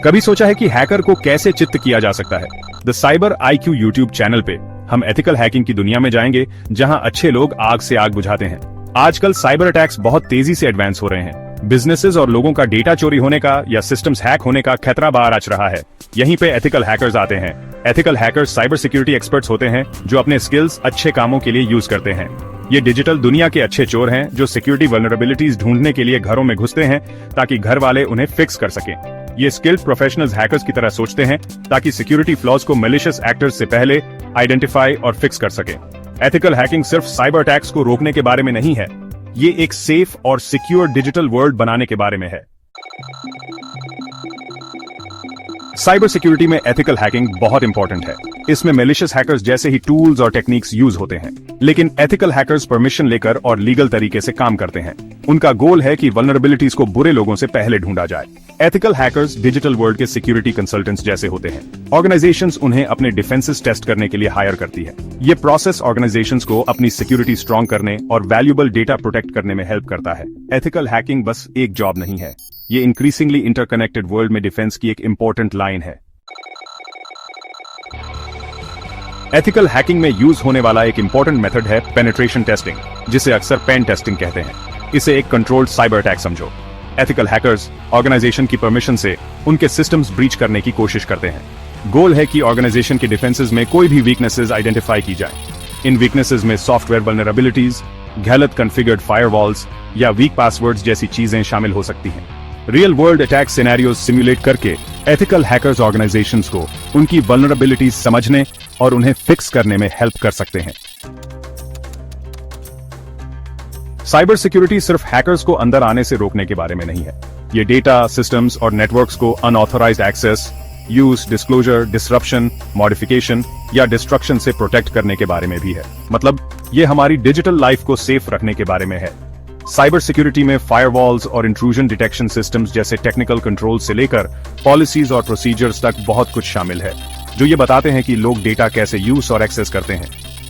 कभी सोचा है कि हैकर को कैसे चित्त किया जा सकता है? The cyber IQ YouTube channel पे हम एथिकल हैकिंग की दुनिया में जाएंगे, जहां अच्छे लोग आग से आग बुझाते हैं। आजकल साइबर अटैक्स बहुत तेजी से एडवांस हो रहे हैं। बिजनेसेस और लोगों का डेटा चोरी होने का या सिस्टम्स हैक होने का खतरा बाहर आच रहा है। यहीं पे एथिकल हैकर्स आते हैं। Ethical hackers cyber security experts होते हैं जो अपने स्किल्स अच्छे कामों के लिए यूज करते हैं। ये डिजिटल दुनिया के अच्छे चोर हैं जो सिक्योरिटी वल्नरेबिलिटीज ढूंढने के लिए घरों में घुसते हैं ताकि घर वाले उन्हें फिक्स कर सकें। ये स्किल्ड प्रोफेशनल्स हैकर्स की तरह सोचते हैं ताकि सिक्योरिटी फ्लॉज को मैलिशियस एक्टर्स से पहले आइडेंटिफाई और फिक्स कर सकें। एथिकल हैकिंग सिर्फ साइबर अटैक्स को रोकने के बारे में नहीं है, ये एक सेफ और सिक्योर डिजिटल वर्ल्ड बनाने के बारे में है। साइबर सिक्योरिटी में एथिकल हैकिंग बहुत इंपॉर्टेंट है। इसमें मैलिशियस हैकर्स जैसे ही टूल्स और टेक्निक्स यूज होते हैं, लेकिन एथिकल हैकर्स परमिशन लेकर और लीगल तरीके से काम करते हैं। उनका गोल है कि वल्नरेबिलिटीज को बुरे लोगों से पहले ढूंढा जाए। एथिकल हैकर्स डिजिटल वर्ल्ड के सिक्योरिटी कंसल्टेंट्स जैसे होते हैं। ऑर्गेनाइजेशंस उन्हें अपने डिफेंसेस टेस्ट करने के लिए हायर करती है। ये प्रोसेस ऑर्गेनाइजेशंस को अपनी सिक्योरिटी स्ट्रॉन्ग करने और वैल्यूएबल डेटा प्रोटेक्ट करने में हेल्प करता है। एथिकल हैकिंग बस एक जॉब नहीं है, ये इंक्रीजिंगली इंटरकनेक्टेड वर्ल्ड में डिफेंस की एक इंपॉर्टेंट लाइन है। एथिकल हैकिंग में यूज होने वाला एक इंपॉर्टेंट मेथड है पेनिट्रेशन टेस्टिंग, जिसे अक्सर पेन टेस्टिंग कहते हैं। इसे एक कंट्रोल्ड साइबर अटैक समझो। एथिकल हैकर्स ऑर्गेनाइजेशन की परमिशन से उनके सिस्टम्स ब्रीच करने की कोशिश करते हैं। गोल है कि ऑर्गेनाइजेशन के डिफेंसेस में कोई भी वीकनेसेस आइडेंटिफाई की जाए। इन वीकनेसेस में सॉफ्टवेयर वल्नरेबिलिटीज, गलत कॉन्फ़िगर्ड फायरवॉल्स या वीक पासवर्ड्स जैसी चीजें शामिल हो सकती हैं। Real world attack scenarios simulate करके एथिकल हैकर्स ऑर्गेनाइजेशंस को उनकी वल्नरेबिलिटीज समझने और उन्हें फिक्स करने में हेल्प कर सकते हैं। साइबर सिक्योरिटी सिर्फ हैकर्स को अंदर आने से रोकने के बारे में नहीं है। ये डेटा, सिस्टम्स और नेटवर्क्स को unauthorised access, use, disclosure, disruption, modification या डिस्ट्रक्शन से प्रोटेक्ट करने के बारे में भी है। मतलब ये हमारी डिजिटल लाइफ को सेफ रखने के बारे में है। साइबर सिक्योरिटी में फायरवॉल्स और इंट्रूजन डिटेक्शन सिस्टम्स जैसे टेक्निकल कंट्रोल से लेकर पॉलिसीज और प्रोसीजर्स तक बहुत कुछ शामिल है, जो ये बताते हैं कि लोग डेटा कैसे यूज और एक्सेस करते हैं।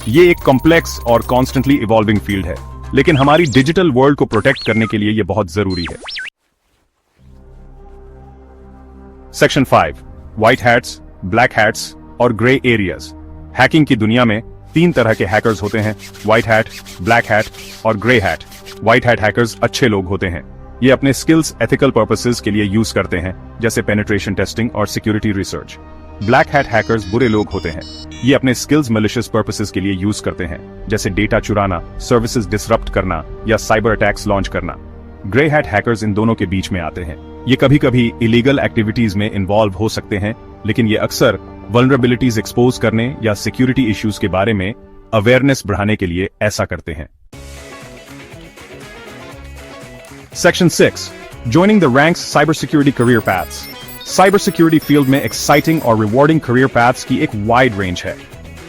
ये एक कॉम्प्लेक्स और कॉन्स्टेंटली इवॉल्विंग फील्ड है, लेकिन हमारी डिजिटल वर्ल्ड को प्रोटेक्ट करने के लिए ये बहुत जरूरी है। Section 5, white hats, black hats और ग्रे एरियाज। हैकिंग की दुनिया में 3 तरह के हैकर्स होते हैं: व्हाइट हैट, ब्लैक हैट और grey hat. White hat hackers अच्छे लोग होते हैं। ये अपने स्किल्स एथिकल पर्पसेस के लिए यूज करते हैं, जैसे पेनिट्रेशन टेस्टिंग और security research. Black hat hackers बुरे लोग होते हैं। ये अपने स्किल्स मैलिशियस पर्पसेस के लिए यूज करते हैं, जैसे डेटा चुराना, सर्विसेज डिसरप्ट करना या साइबर अटैक्स लॉन्च करना। ग्रे हैट हैकर्स इन दोनों के बीच में आते हैं। ये कभी कभी इलीगल एक्टिविटीज में इन्वॉल्व हो सकते हैं, लेकिन ये अक्सर वल्नरेबिलिटीज एक्सपोज करने या सिक्योरिटी इश्यूज के बारे में अवेयरनेस बढ़ाने के लिए ऐसा करते हैं। Section 6, Joining the Ranks Cyber Security Career Paths। Cyber security field में एक्साइटिंग और रिवॉर्डिंग करियर पाथ्स की एक वाइड रेंज है।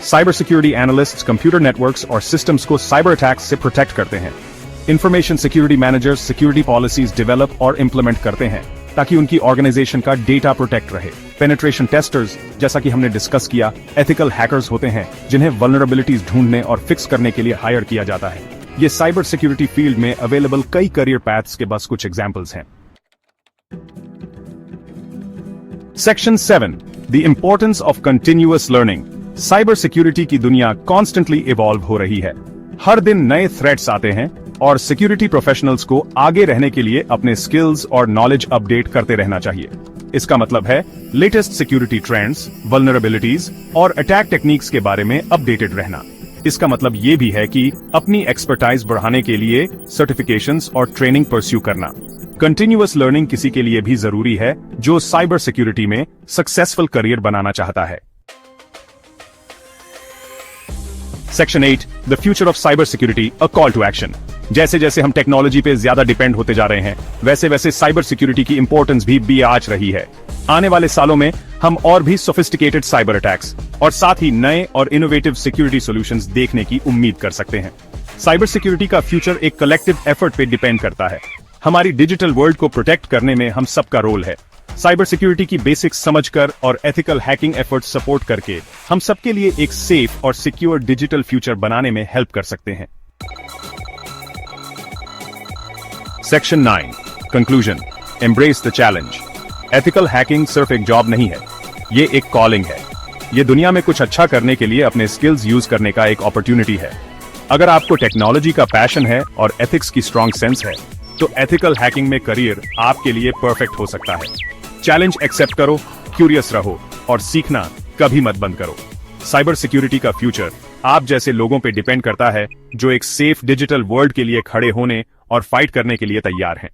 Cyber security analysts computer networks और सिस्टम्स को साइबर अटैक्स से प्रोटेक्ट करते हैं। Information security managers security policies develop और इंप्लीमेंट करते हैं ताकि उनकी ऑर्गेनाइजेशन का डेटा प्रोटेक्ट रहे। पेनिट्रेशन टेस्टर्स, जैसा कि हमने डिस्कस किया, एथिकल हैकर्स होते हैं जिन्हें वल्नरेबिलिटीज ढूंढने और फिक्स करने के लिए हायर किया जाता है। ये साइबर सिक्योरिटी फील्ड में अवेलेबल कई करियर पैथ्स के बस कुछ एग्जांपल्स हैं। Section 7, the importance of continuous learning. Cyber security की दुनिया कॉन्स्टेंटली इवॉल्व हो रही है। हर दिन नए थ्रेट्स आते हैं और सिक्योरिटी प्रोफेशनल्स को आगे रहने के लिए अपने स्किल्स और नॉलेज अपडेट करते रहना चाहिए। इसका मतलब है लेटेस्ट सिक्योरिटी ट्रेंड्स, वल्नरेबिलिटीज और अटैक टेक्निक्स के बारे में अपडेटेड रहना। इसका मतलब ये भी है कि अपनी एक्सपर्टाइज बढ़ाने के लिए सर्टिफिकेशंस और ट्रेनिंग परस्यू करना। कंटिन्यूअस लर्निंग किसी के लिए भी जरूरी है जो साइबर सिक्योरिटी में सक्सेसफुल करियर बनाना चाहता है। Section 8, the future of cyber security, a call to action. जैसे जैसे हम टेक्नोलॉजी पे ज्यादा डिपेंड होते जा रहे हैं, वैसे वैसे साइबर सिक्योरिटी की इंपॉर्टेंस भी आंच रही है। आने वाले सालों में हम और भी सोफिस्टिकेटेड साइबर अटैक्स और साथ ही नए और इनोवेटिव सिक्योरिटी सॉल्यूशंस देखने की उम्मीद कर सकते हैं। साइबर सिक्योरिटी का फ्यूचर एक कलेक्टिव एफर्ट पे डिपेंड करता है। हमारी डिजिटल वर्ल्ड को प्रोटेक्ट करने में हम सबका रोल है। साइबर सिक्योरिटी की बेसिक्स समझकर और एथिकल हैकिंग एफर्ट्स सपोर्ट करके हम सबके लिए एक सेफ और सिक्योर डिजिटल फ्यूचर बनाने में हेल्प कर सकते हैं। Section 9, conclusion, embrace the challenge. Ethical hacking सिर्फ एक जॉब नहीं है, ये एक कॉलिंग है। ये दुनिया में कुछ अच्छा करने के लिए अपने स्किल्स यूज करने का एक अपॉर्चुनिटी है। अगर आपको टेक्नोलॉजी का पैशन है और एथिक्स की स्ट्रॉन्ग सेंस है, तो एथिकल हैकिंग में करियर आपके लिए परफेक्ट हो सकता है। चैलेंज एक्सेप्ट करो, क्यूरियस रहो और सीखना कभी मत बंद करो। साइबर सिक्योरिटी का फ्यूचर आप जैसे लोगों पे डिपेंड करता है, जो एक सेफ डिजिटल वर्ल्ड के लिए खड़े होने और फाइट करने के लिए तैयार हैं।